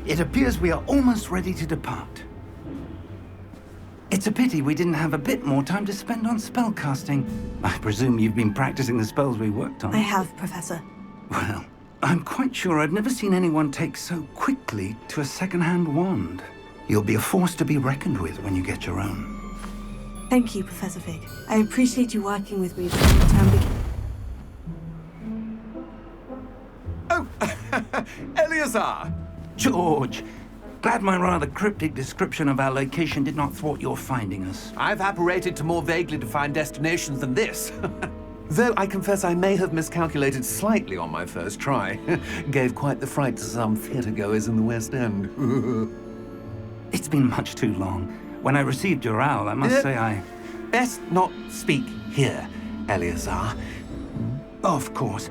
It appears we are almost ready to depart. It's a pity we didn't have a bit more time to spend on spellcasting. I presume you've been practicing the spells we worked on. I have, Professor. Well, I'm quite sure I've never seen anyone take so quickly to a second-hand wand. You'll be a force to be reckoned with when you get your own. Thank you, Professor Fig. I appreciate you working with me before the term begins. Oh, Eleazar! George! Glad my rather cryptic description of our location did not thwart your finding us. I've apparated to more vaguely defined destinations than this. Though I confess I may have miscalculated slightly on my first try. Gave quite the fright to some theatre-goers in the West End. It's been much too long. When I received your owl, I must say I... Best not speak here, Eleazar. Of course.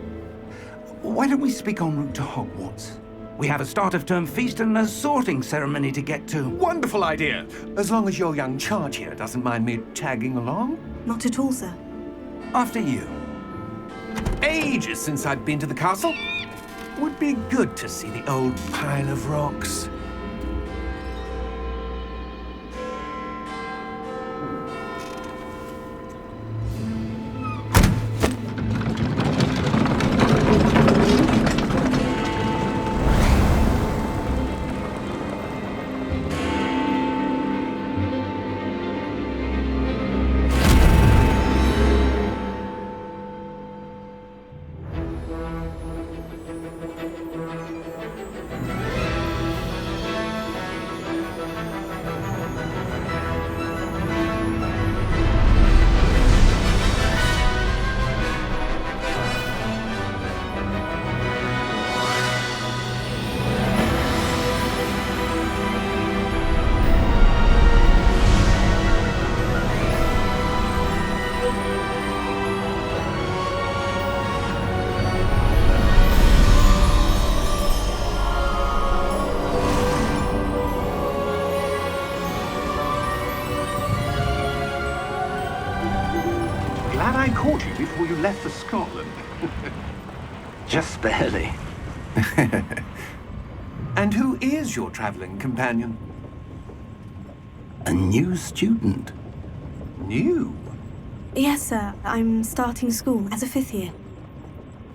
Why don't we speak en route to Hogwarts? We have a start-of-term feast and a sorting ceremony to get to. Wonderful idea! As long as your young charge here doesn't mind me tagging along. Not at all, sir. After you. Ages since I've been to the castle. Would be good to see the old pile of rocks. Glad I caught you before you left for Scotland. Just barely. And who is your traveling companion? A new student. New? Yes, sir. I'm starting school as a 5th year.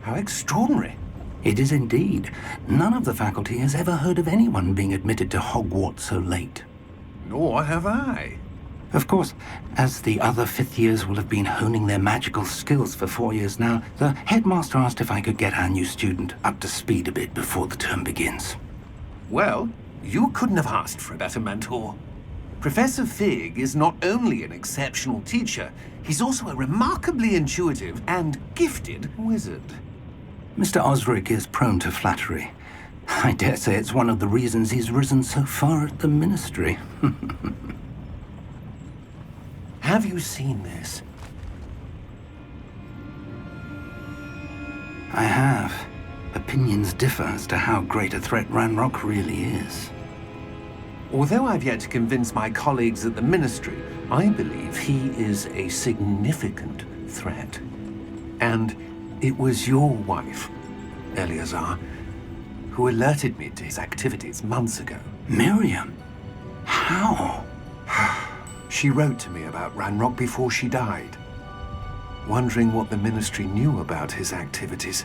How extraordinary. It is indeed. None of the faculty has ever heard of anyone being admitted to Hogwarts so late. Nor have I. Of course, as the other 5th years will have been honing their magical skills for 4 years now, the headmaster asked if I could get our new student up to speed a bit before the term begins. Well, you couldn't have asked for a better mentor. Professor Fig is not only an exceptional teacher, he's also a remarkably intuitive and gifted wizard. Mr. Osric is prone to flattery. I dare say it's one of the reasons he's risen so far at the ministry. Have you seen this? I have. Opinions differ as to how great a threat Ranrock really is. Although I've yet to convince my colleagues at the Ministry, I believe he is a significant threat. And it was your wife, Eleazar, who alerted me to his activities months ago. Miriam? How? She wrote to me about Ranrock before she died, wondering what the Ministry knew about his activities.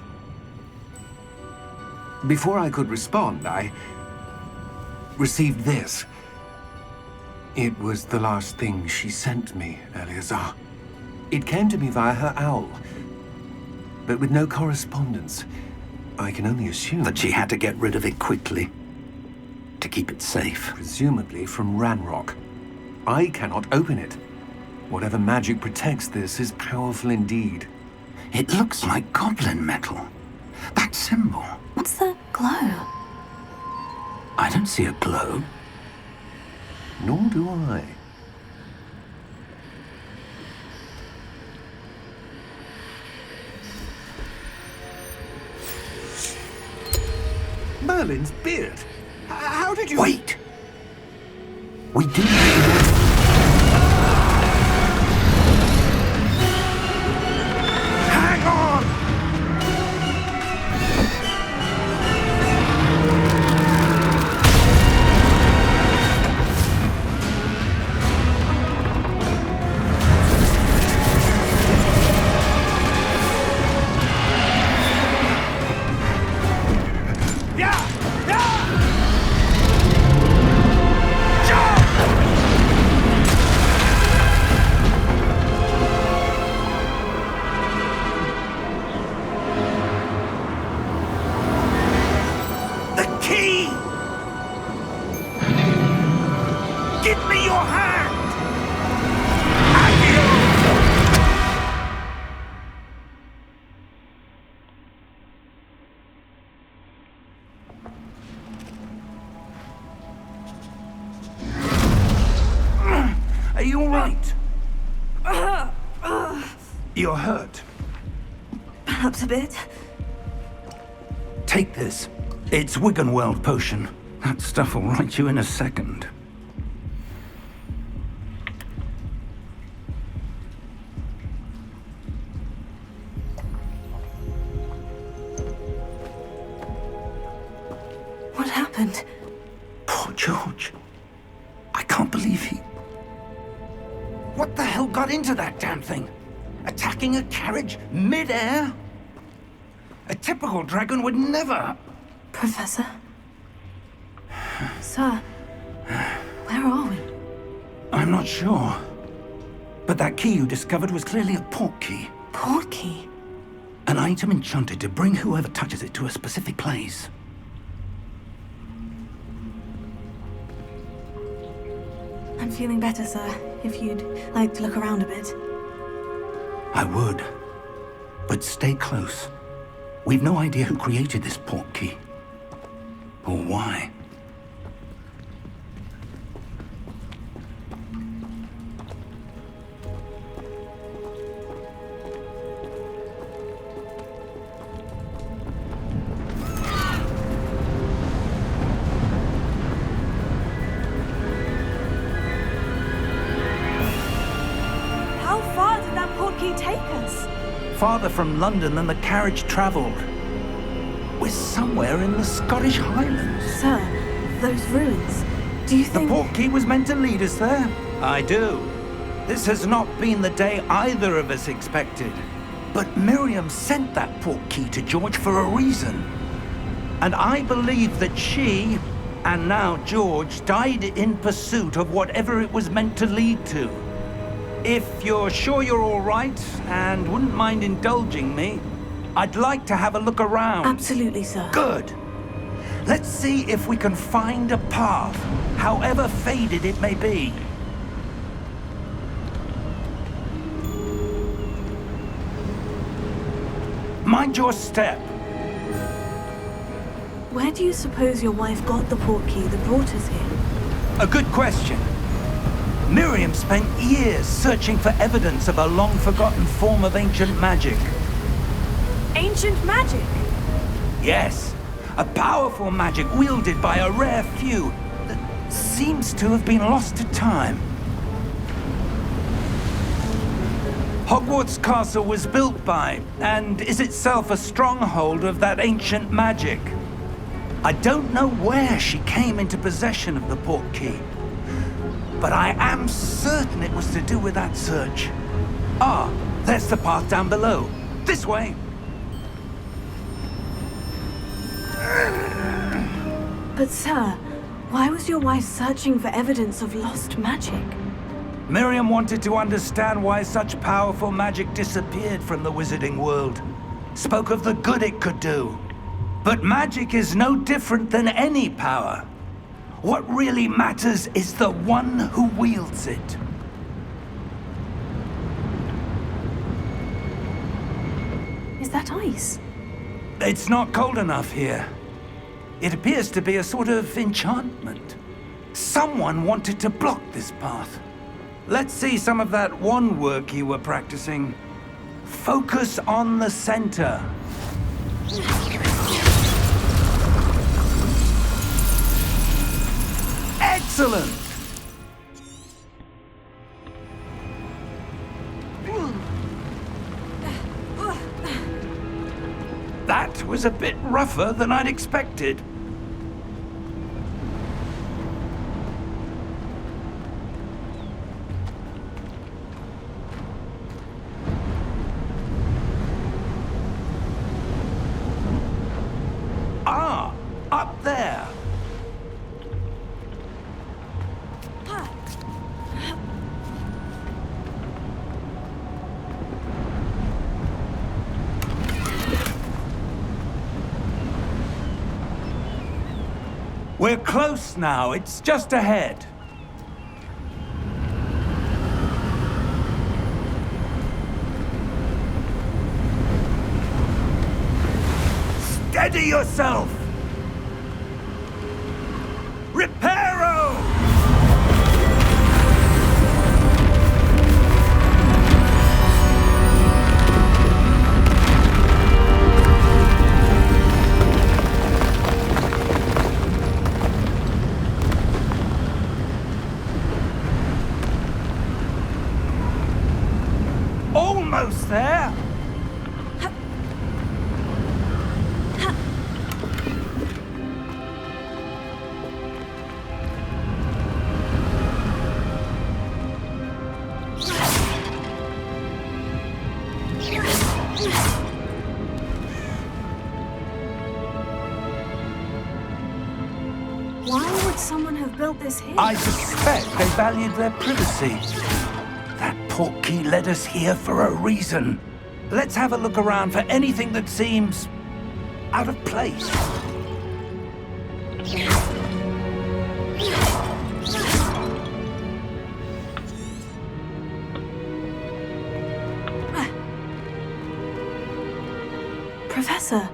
Before I could respond, I received this. It was the last thing she sent me, Eleazar. It came to me via her owl, but with no correspondence. I can only assume That she had to get rid of it quickly, to keep it safe. presumably from Ranrock. I cannot open it. Whatever magic protects this is powerful indeed. It looks like goblin metal. That symbol. What's that glow? I don't see a glow. Nor do I. Merlin's beard. How did you... Wait! We do... Hang on! all right? You're hurt. Perhaps a bit. Take this. It's Wiggenweld potion. That stuff will right you in a second. What happened? Poor George. I can't believe he... What the hell got into that damn thing? Attacking a carriage mid-air? A typical dragon would never... Professor? Sir, where are we? I'm not sure. But that key you discovered was clearly a port key. Port key? An item enchanted to bring whoever touches it to a specific place. I'm feeling better, sir. If you'd like to look around a bit. I would. But stay close. We've no idea who created this port key. Or why. How far did that port key take us? Farther from London than the carriage travelled. We're somewhere in the Scottish Highlands. Sir, those ruins. Do you The think... port key was meant to lead us there? I do. This has not been the day either of us expected. But Miriam sent that port key to George for a reason. And I believe that she, and now George, died in pursuit of whatever it was meant to lead to. If you're sure you're all right, and wouldn't mind indulging me, I'd like to have a look around. Absolutely, sir. Good. Let's see if we can find a path, however faded it may be. Mind your step. Where do you suppose your wife got the port key that brought us here? A good question. Miriam spent years searching for evidence of a long-forgotten form of ancient magic. Ancient magic? Yes, a powerful magic wielded by a rare few that seems to have been lost to time. Hogwarts Castle was built by, and is itself a stronghold of that ancient magic. I don't know where she came into possession of the port key, but I am certain it was to do with that search. Ah, there's the path down below. This way. But sir, why was your wife searching for evidence of lost magic? Miriam wanted to understand why such powerful magic disappeared from the wizarding world. Spoke of the good it could do. But magic is no different than any power. What really matters is the one who wields it. Is that ice? It's not cold enough here. It appears to be a sort of enchantment. Someone wanted to block this path. Let's see some of that wand work you were practicing. Focus on the center. Excellent! That was a bit rougher than I'd expected. Ah, up there. We're close now. It's just ahead. Steady yourself! Reparo! Why would someone have built this here? I suspect they valued their privacy. That portkey led us here for a reason. Let's have a look around for anything that seems out of place. Professor,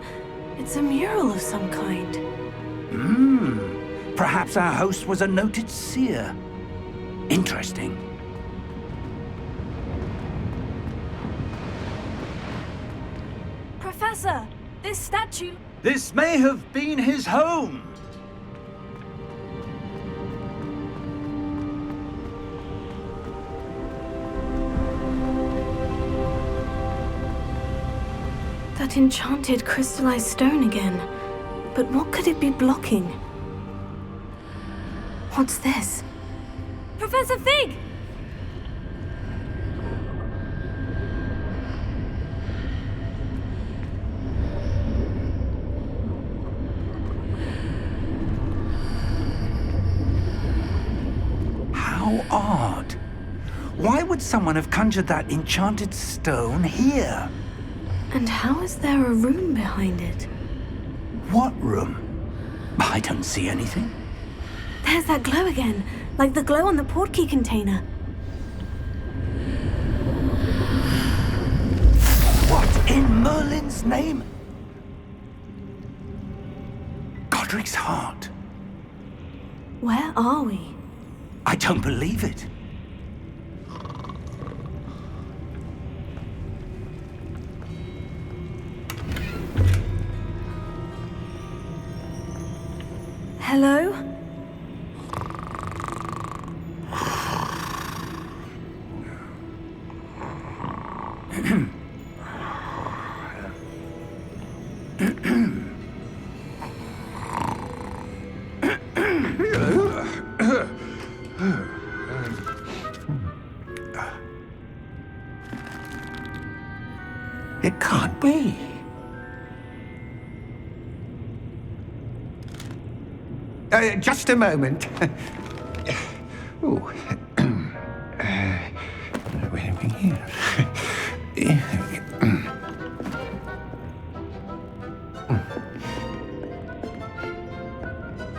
it's a mural of some kind. Perhaps our host was a noted seer. Interesting. Professor, this statue... This may have been his home. That enchanted crystallized stone again. But what could it be blocking? What's this? Professor Fig! How odd. Why would someone have conjured that enchanted stone here? And how is there a room behind it? What room? I don't see anything. There's that glow again, like the glow on the portkey container. What in Merlin's name? Godric's heart. Where are we? I don't believe it. Hello? It can't be. Just a moment. Oh. Where are we here?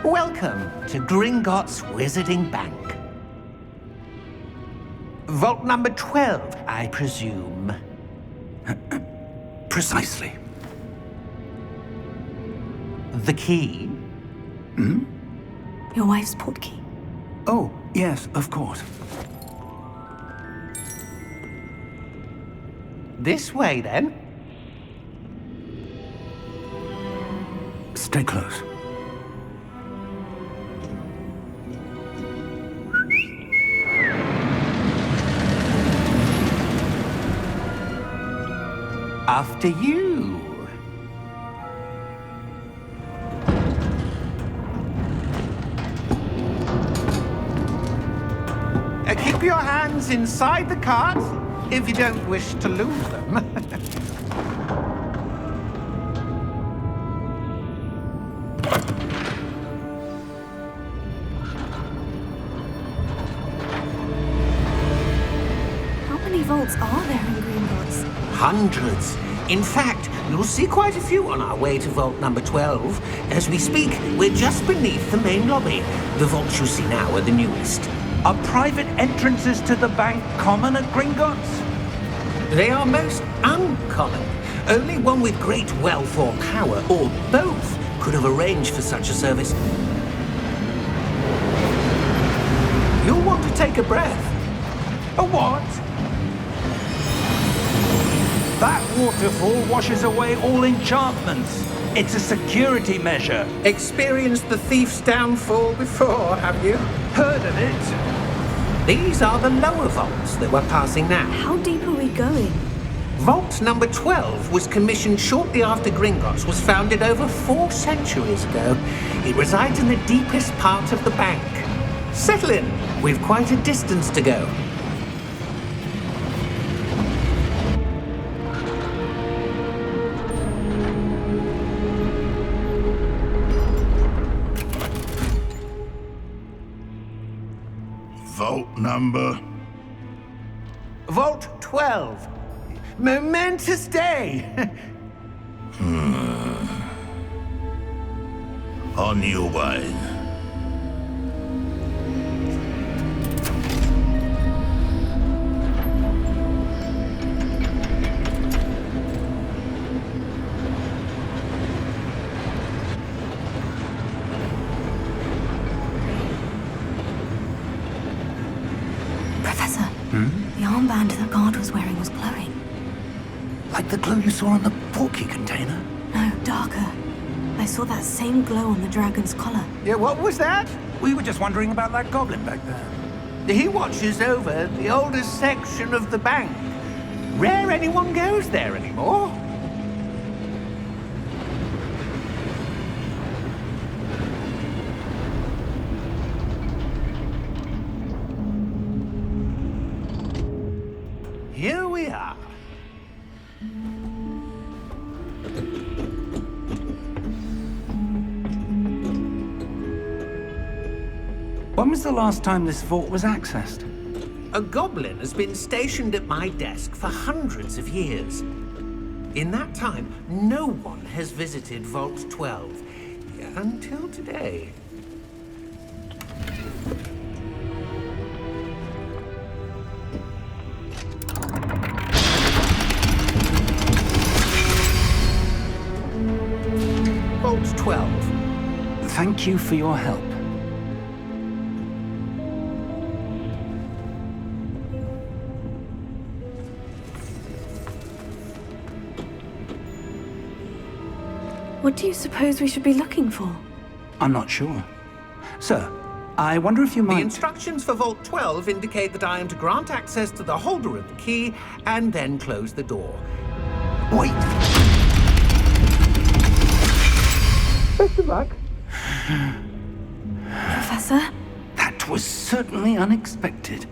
Welcome to Gringotts Wizarding Bank. Vault number 12, I presume. Precisely. The key? Your wife's portkey. Oh, yes, of course. This way, then. Stay close. After you. Keep your hands inside the cart if you don't wish to lose them. How many vaults are there in Gringotts? Hundreds. In fact, you'll see quite a few on our way to vault number 12. As we speak, we're just beneath the main lobby. The vaults you see now are the newest. Are private entrances to the bank common at Gringotts? They are most uncommon. Only one with great wealth or power, or both, could have arranged for such a service. You'll want to take a breath. A what? That waterfall washes away all enchantments. It's a security measure. Experienced the thief's downfall before, have you? Heard of it? These are the lower vaults that we're passing now. How deep are we going? Vault number 12 was commissioned shortly after Gringotts was founded over 4 centuries ago. It resides in the deepest part of the bank. Settle in. We've quite a distance to go. Vault number? Vault 12. Momentous day. On your way. Professor, the armband the guard was wearing was glowing. Like the glow you saw on the portkey container? No, darker. I saw that same glow on the dragon's collar. Yeah, what was that? We were just wondering about that goblin back there. He watches over the oldest section of the bank. Rare anyone goes there anymore. Here we are. When was the last time this vault was accessed? A goblin has been stationed at my desk for hundreds of years. In that time, no one has visited Vault 12. Until today. Vault 12. Thank you for your help. What do you suppose we should be looking for? I'm not sure. Sir, I wonder if you The might... instructions for Vault 12 indicate that I am to grant access to the holder of the key and then close the door. Wait! Best of luck. Professor? That was certainly unexpected.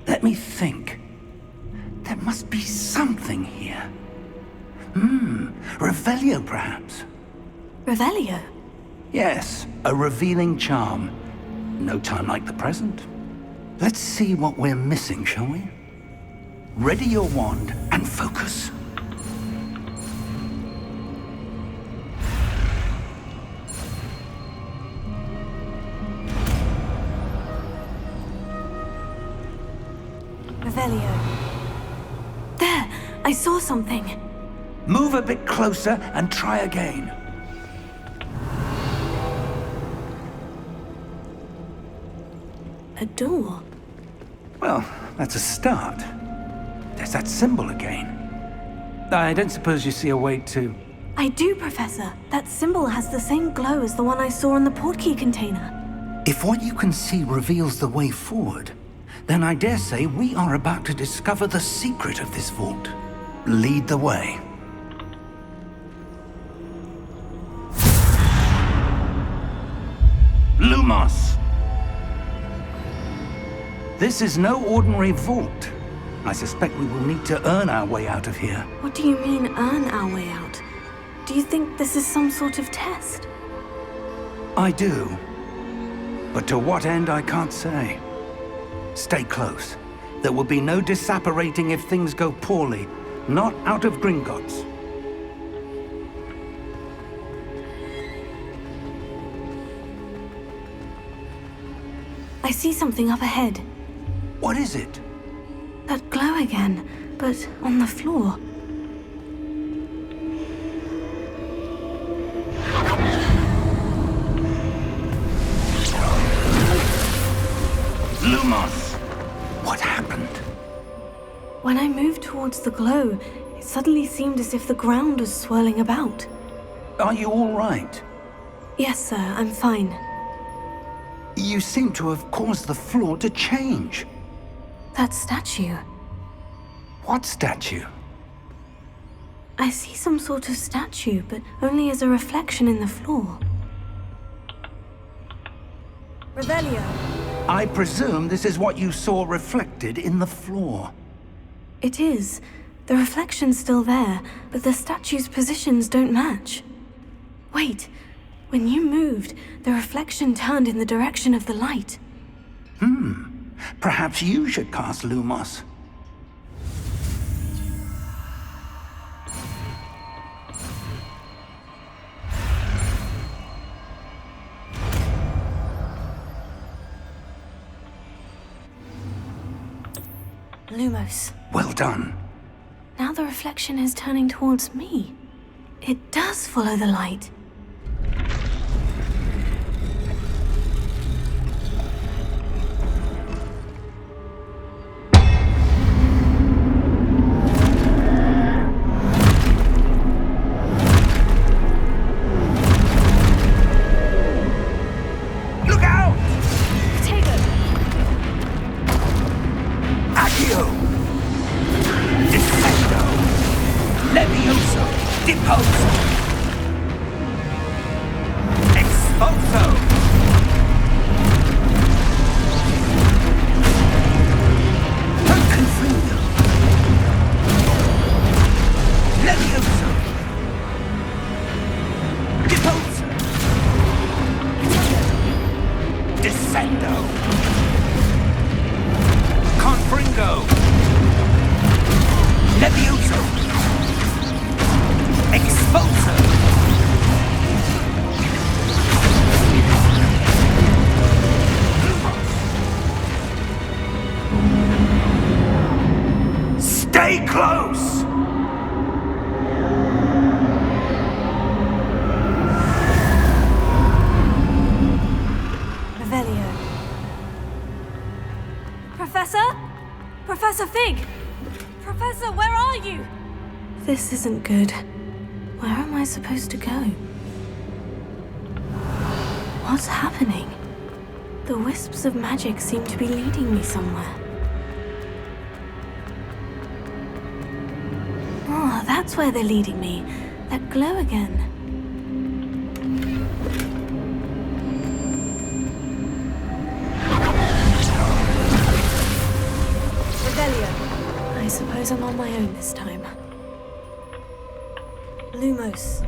Let me think. There must be something here. Revelio, perhaps? Revelio? Yes, a revealing charm. No time like the present. Let's see what we're missing, shall we? Ready your wand and focus. Revelio. There! I saw something. Move a bit closer and try again. A door. Well, that's a start. There's that symbol again. I don't suppose you see a way to... I do, Professor. That symbol has the same glow as the one I saw in the portkey container. If what you can see reveals the way forward, then I dare say we are about to discover the secret of this vault. Lead the way. Lumos! This is no ordinary vault. I suspect we will need to earn our way out of here. What do you mean, earn our way out? Do you think this is some sort of test? I do. But to what end, I can't say. Stay close. There will be no disapparating if things go poorly. Not out of Gringotts. I see something up ahead. What is it? That glow again, but on the floor. Lumos! What happened? When I moved towards the glow, it suddenly seemed as if the ground was swirling about. Are you all right? Yes, sir, I'm fine. You seem to have caused the floor to change. That statue. What statue? I see some sort of statue, but only as a reflection in the floor. Revelio. I presume this is what you saw reflected in the floor. It is. The reflection's still there, but the statue's positions don't match. Wait. When you moved, the reflection turned in the direction of the light. Perhaps you should cast Lumos. Lumos. Well done. Now the reflection is turning towards me. It does follow the light. Look out! Potato! Accio! Descendo! Levioso! Deposo! Expulso! Confundo! Levioso! Deposo! Descendo! Confringo! Levioso! Expulso! Stay close! Revelio. Professor? Professor Fig! Professor, where are you? This isn't good. Where am I supposed to go? What's happening? The wisps of magic seem to be leading me somewhere. Oh, that's where they're leading me. That glow again. Revelio. I suppose I'm on my own this time. Lumos.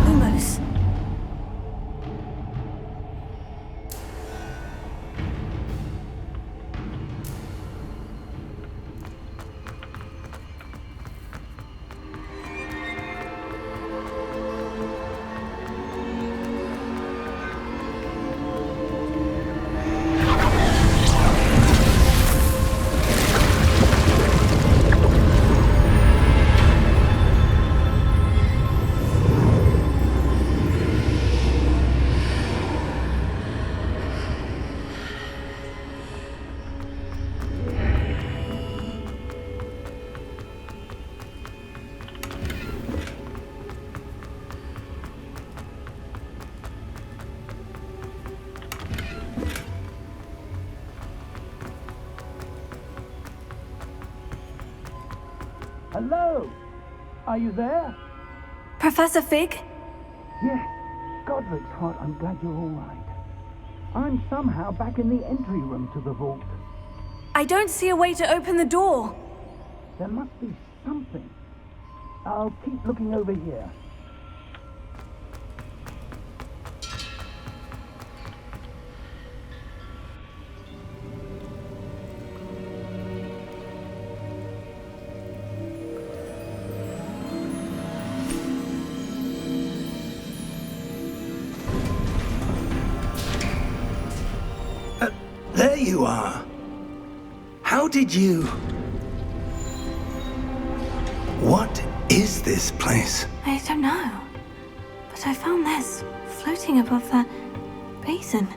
Lumos. Hello? Are you there? Professor Fig? Yes. Godric's heart, I'm glad you're all right. I'm somehow back in the entry room to the vault. I don't see a way to open the door. There must be something. I'll keep looking over here. There you are. How did you... What is this place? I don't know. But I found this floating above that basin.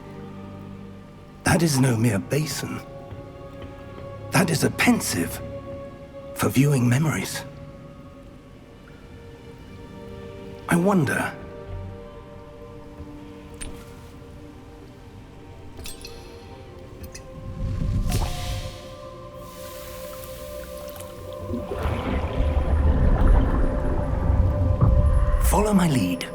That is no mere basin. That is a pensive for viewing memories. I wonder... Follow my lead.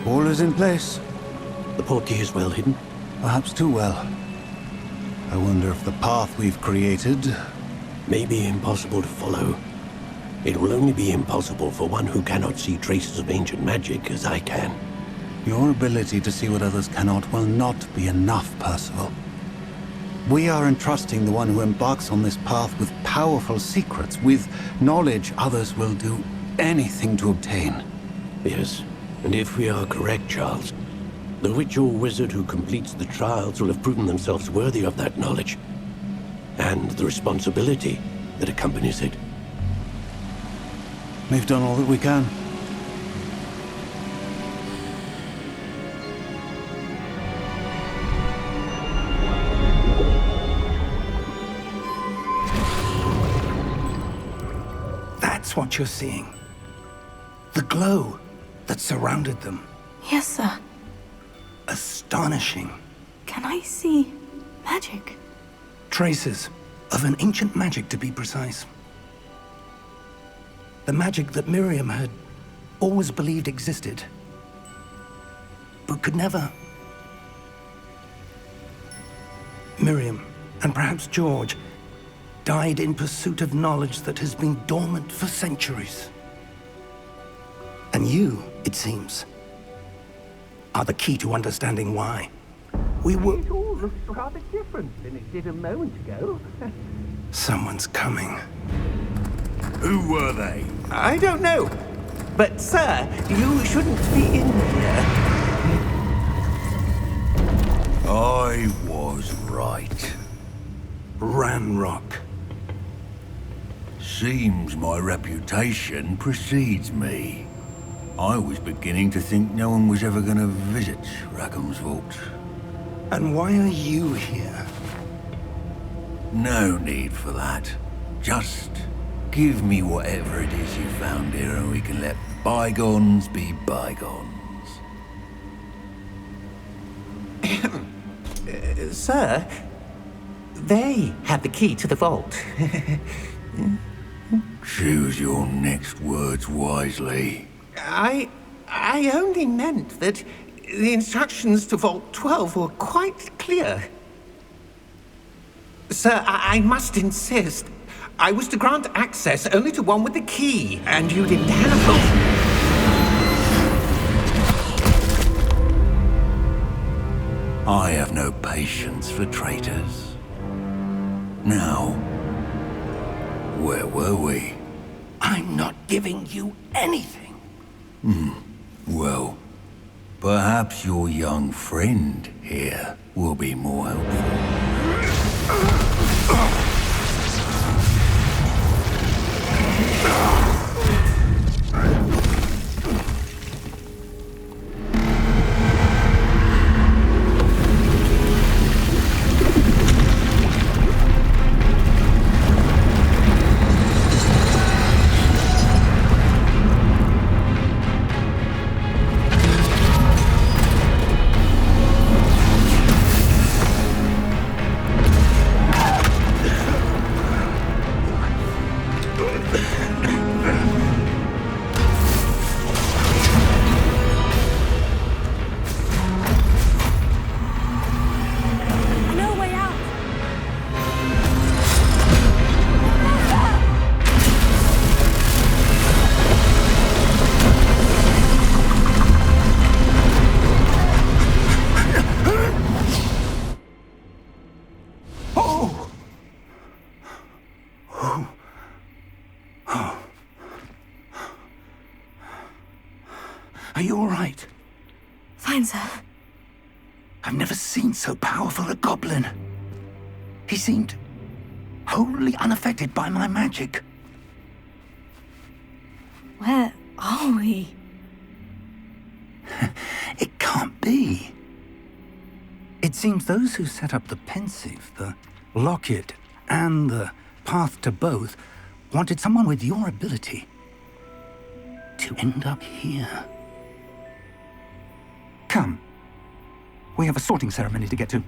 All is in place. The portkey is well hidden. Perhaps too well. I wonder if the path we've created... May be impossible to follow. It will only be impossible for one who cannot see traces of ancient magic as I can. Your ability to see what others cannot will not be enough, Percival. We are entrusting the one who embarks on this path with powerful secrets, with knowledge others will do anything to obtain. Yes, and if we are correct, Charles, the witch or wizard who completes the trials will have proven themselves worthy of that knowledge, and the responsibility that accompanies it. We've done all that we can. That's what you're seeing. The glow that surrounded them. Yes, sir. Astonishing. Can I see magic? Traces of an ancient magic, to be precise. The magic that Miriam had always believed existed, but could never. Miriam, and perhaps George, died in pursuit of knowledge that has been dormant for centuries. And you, it seems, are the key to understanding why. We were... It all looks rather different than it did a moment ago. Someone's coming. Who were they? I don't know. But, sir, you shouldn't be in here. I was right. Ranrock. Seems my reputation precedes me. I was beginning to think no one was ever going to visit Rackham's vault. And why are you here? No need for that. Just give me whatever it is you found here and we can let bygones be bygones. Sir, they had the key to the vault. Choose your next words wisely. I only meant that the instructions to Vault 12 were quite clear. Sir, I must insist. I was to grant access only to one with the key, and you didn't have it. I have no patience for traitors. Now, where were we? I'm not giving you anything. Well, perhaps your young friend here will be more helpful. sir. I've never seen so powerful a goblin. He seemed wholly unaffected by my magic. Where are we? It can't be. It seems those who set up the pensive, the locket, and the path to both wanted someone with your ability to end up here. Come. We have a sorting ceremony to get to.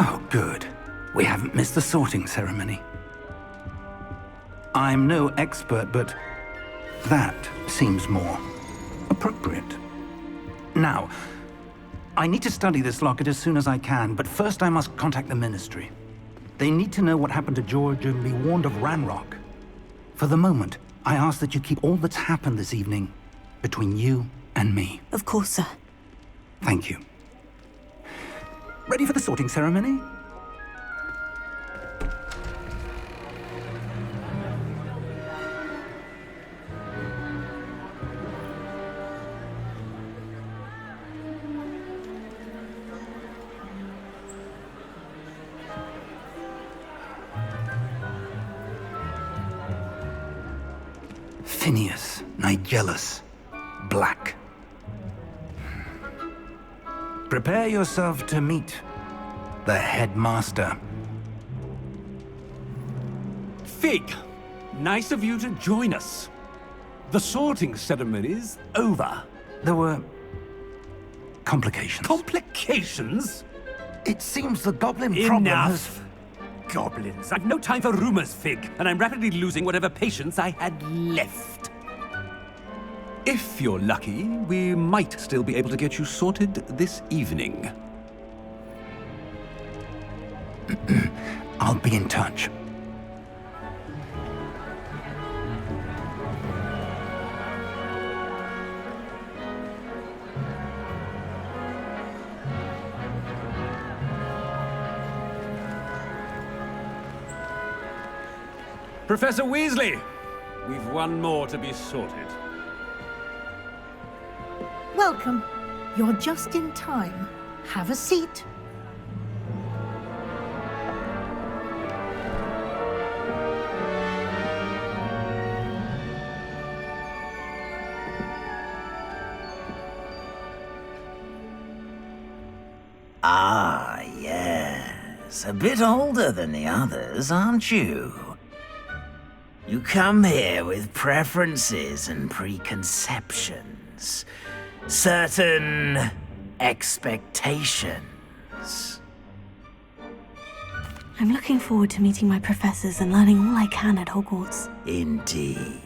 Oh, good. We haven't missed the sorting ceremony. I'm no expert, but that seems more appropriate. Now, I need to study this locket as soon as I can, but first I must contact the Ministry. They need to know what happened to George and be warned of Ranrock. For the moment, I ask that you keep all that's happened this evening between you and me. Of course, sir. Thank you. Ready for the sorting ceremony? Phineas, Nigellus, Black. Prepare yourself to meet the headmaster. Fig, nice of you to join us. The sorting ceremony's over. There were complications. Complications? It seems the goblin problem has... Enough! Goblins. I've no time for rumors, Fig, and I'm rapidly losing whatever patience I had left. If you're lucky, we might still be able to get you sorted this evening. I'll be in touch. Professor Weasley, we've one more to be sorted. Welcome. You're just in time. Have a seat. Ah, yes. A bit older than the others, aren't you? You come here with preferences and preconceptions. Certain expectations. I'm looking forward to meeting my professors and learning all I can at Hogwarts. Indeed.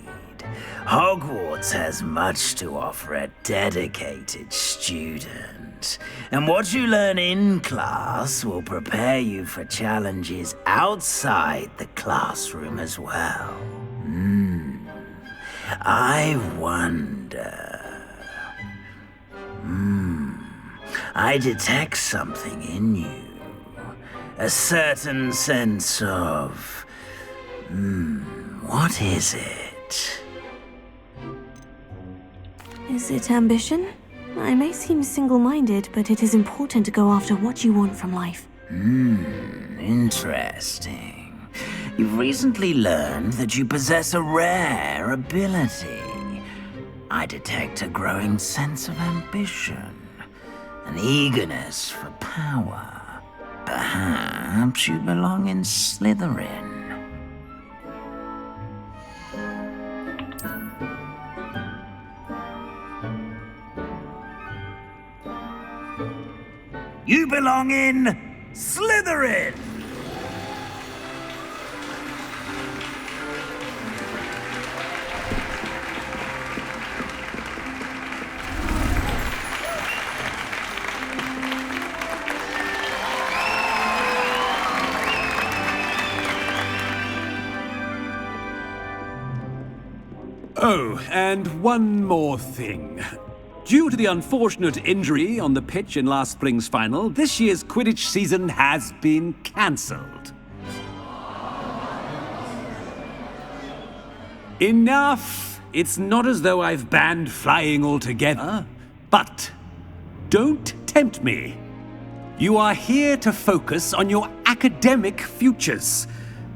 Hogwarts has much to offer a dedicated student. And what you learn in class will prepare you for challenges outside the classroom as well. I wonder... I detect something in you. A certain sense of... what is it? Is it ambition? I may seem single-minded, but it is important to go after what you want from life. Interesting. You've recently learned that you possess a rare ability. I detect a growing sense of ambition, an eagerness for power. Perhaps you belong in Slytherin. You belong in Slytherin! Oh, and one more thing. Due to the unfortunate injury on the pitch in last spring's final, this year's Quidditch season has been cancelled. Enough! It's not as though I've banned flying altogether, but don't tempt me. You are here to focus on your academic futures.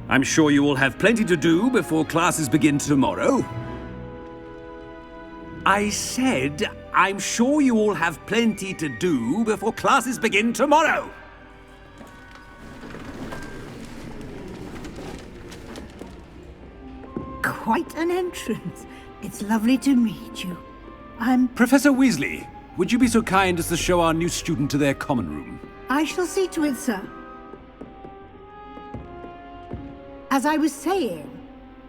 I'm sure you will have plenty to do before classes begin tomorrow. I said, I'm sure you all have plenty to do before classes begin tomorrow. Quite an entrance. It's lovely to meet you. Professor Weasley, would you be so kind as to show our new student to their common room? I shall see to it, sir. As I was saying,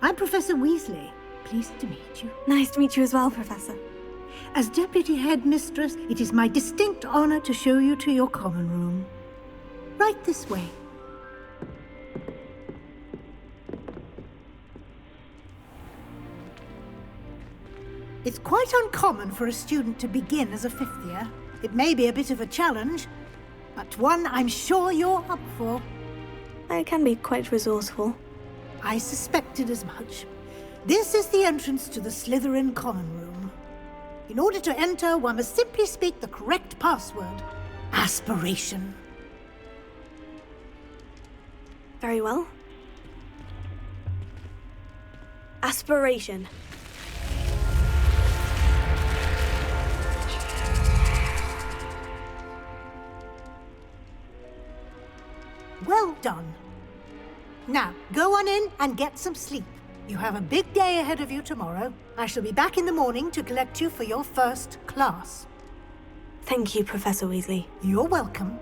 I'm Professor Weasley. Pleased to meet you. Nice to meet you as well, Professor. As Deputy Headmistress, it is my distinct honor to show you to your common room. Right this way. It's quite uncommon for a student to begin as a fifth year. It may be a bit of a challenge, but one I'm sure you're up for. I can be quite resourceful. I suspected as much. This is the entrance to the Slytherin common room. In order to enter, one must simply speak the correct password. Aspiration. Very well. Aspiration. Well done. Now, go on in and get some sleep. You have a big day ahead of you tomorrow. I shall be back in the morning to collect you for your first class. Thank you, Professor Weasley. You're welcome.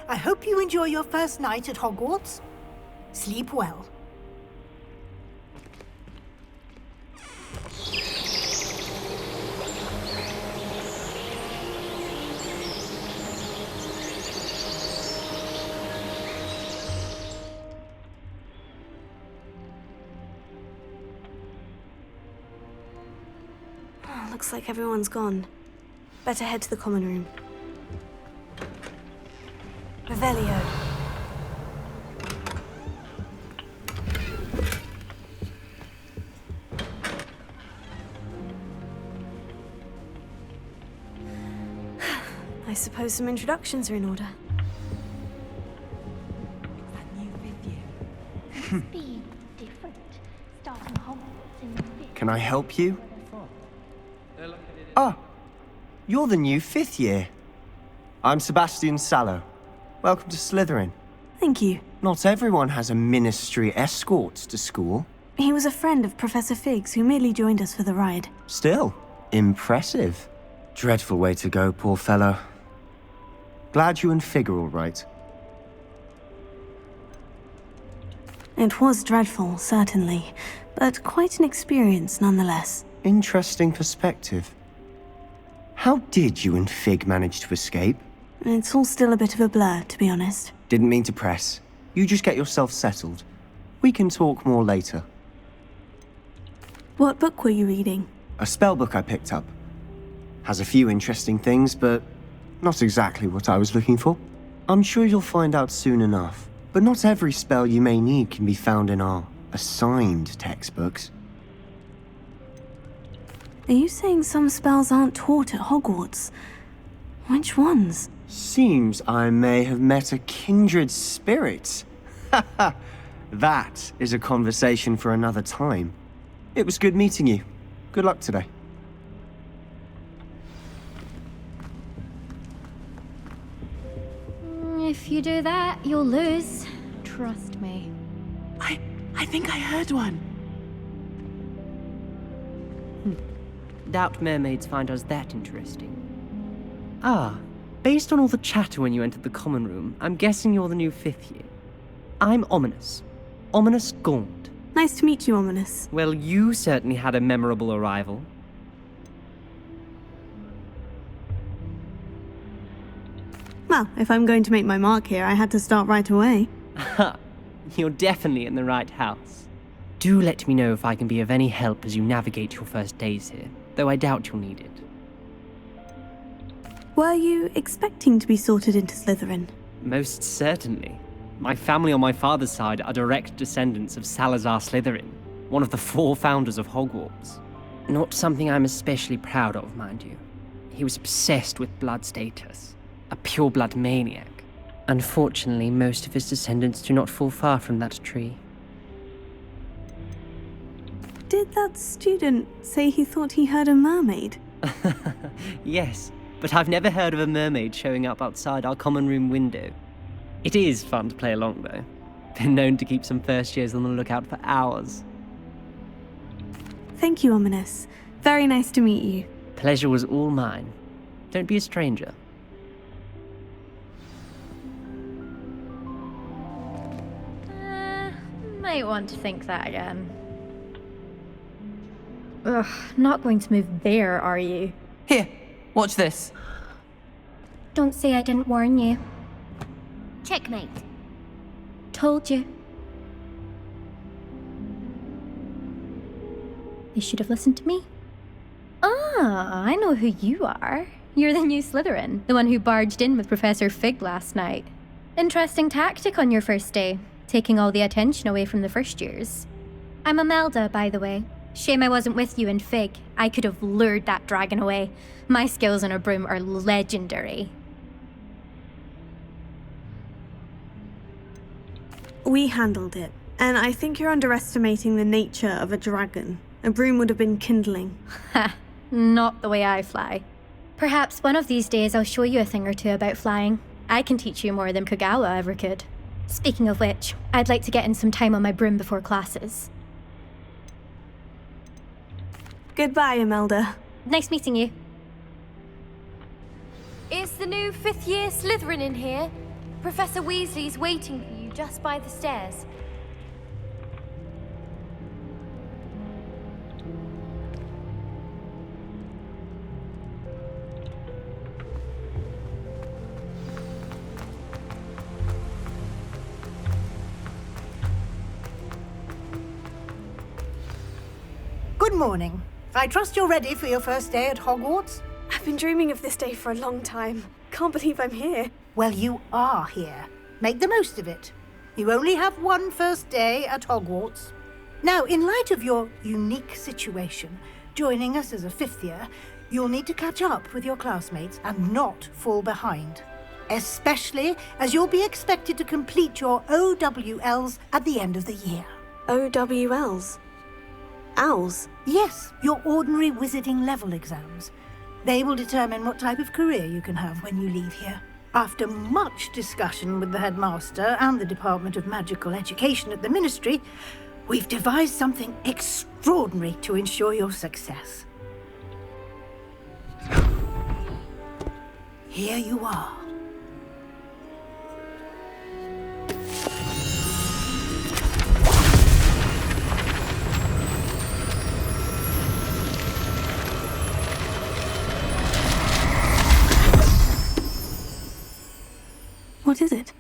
I hope you enjoy your first night at Hogwarts. Sleep well. Looks like everyone's gone. Better head to the common room. Revelio. I suppose some introductions are in order. Can I help you? Ah, you're the new fifth year. I'm Sebastian Sallow. Welcome to Slytherin. Thank you. Not everyone has a ministry escort to school. He was a friend of Professor Fig's who merely joined us for the ride. Still, impressive. Dreadful way to go, poor fellow. Glad you and Fig are all right. It was dreadful, certainly, but quite an experience nonetheless. Interesting perspective. How did you and Fig manage to escape? It's all still a bit of a blur, to be honest. Didn't mean to press. You just get yourself settled. We can talk more later. What book were you reading? A spell book I picked up. Has a few interesting things, but not exactly what I was looking for. I'm sure you'll find out soon enough. But not every spell you may need can be found in our assigned textbooks. Are you saying some spells aren't taught at Hogwarts? Which ones? Seems I may have met a kindred spirit. That is a conversation for another time. It was good meeting you. Good luck today. If you do that, you'll lose. Trust me. I think I heard one. Doubt mermaids find us that interesting. Ah, based on all the chatter when you entered the common room, I'm guessing you're the new 5th year. I'm Ominous. Ominous Gaunt. Nice to meet you, Ominous. Well, you certainly had a memorable arrival. Well, if I'm going to make my mark here, I had to start right away. Ha! You're definitely in the right house. Do let me know if I can be of any help as you navigate your first days here, though I doubt you'll need it. Were you expecting to be sorted into Slytherin? Most certainly. My family on my father's side are direct descendants of Salazar Slytherin, one of the 4 founders of Hogwarts. Not something I'm especially proud of, mind you. He was obsessed with blood status, a pure-blood maniac. Unfortunately, most of his descendants do not fall far from that tree. Did that student say he thought he heard a mermaid? Yes, but I've never heard of a mermaid showing up outside our common room window. It is fun to play along, though. Been known to keep some first years on the lookout for hours. Thank you, Ominous. Very nice to meet you. Pleasure was all mine. Don't be a stranger. Might want to think that again. Ugh, not going to move there, are you? Here, watch this. Don't say I didn't warn you. Checkmate. Told you. You should have listened to me. Ah, I know who you are. You're the new Slytherin, the one who barged in with Professor Fig last night. Interesting tactic on your first day, taking all the attention away from the first years. I'm Imelda, by the way. Shame I wasn't with you in Fig. I could have lured that dragon away. My skills on a broom are legendary. We handled it, and I think you're underestimating the nature of a dragon. A broom would have been kindling. Ha, not the way I fly. Perhaps one of these days I'll show you a thing or two about flying. I can teach you more than Kogawa ever could. Speaking of which, I'd like to get in some time on my broom before classes. Goodbye, Imelda. Nice meeting you. Is the new 5th year Slytherin in here? Professor Weasley's waiting for you just by the stairs. Good morning. I trust you're ready for your first day at Hogwarts? I've been dreaming of this day for a long time. Can't believe I'm here. Well, you are here. Make the most of it. You only have one first day at Hogwarts. Now, in light of your unique situation, joining us as a 5th year, you'll need to catch up with your classmates and not fall behind. Especially as you'll be expected to complete your OWLs at the end of the year. OWLs? Owls? Yes, your ordinary wizarding level exams. They will determine what type of career you can have when you leave here. After much discussion with the headmaster and the Department of Magical Education at the Ministry, we've devised something extraordinary to ensure your success. Here you are. What is it?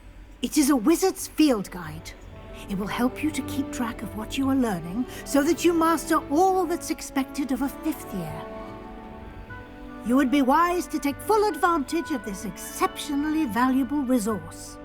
It is a wizard's field guide. It will help you to keep track of what you are learning so that you master all that's expected of a 5th year. You would be wise to take full advantage of this exceptionally valuable resource.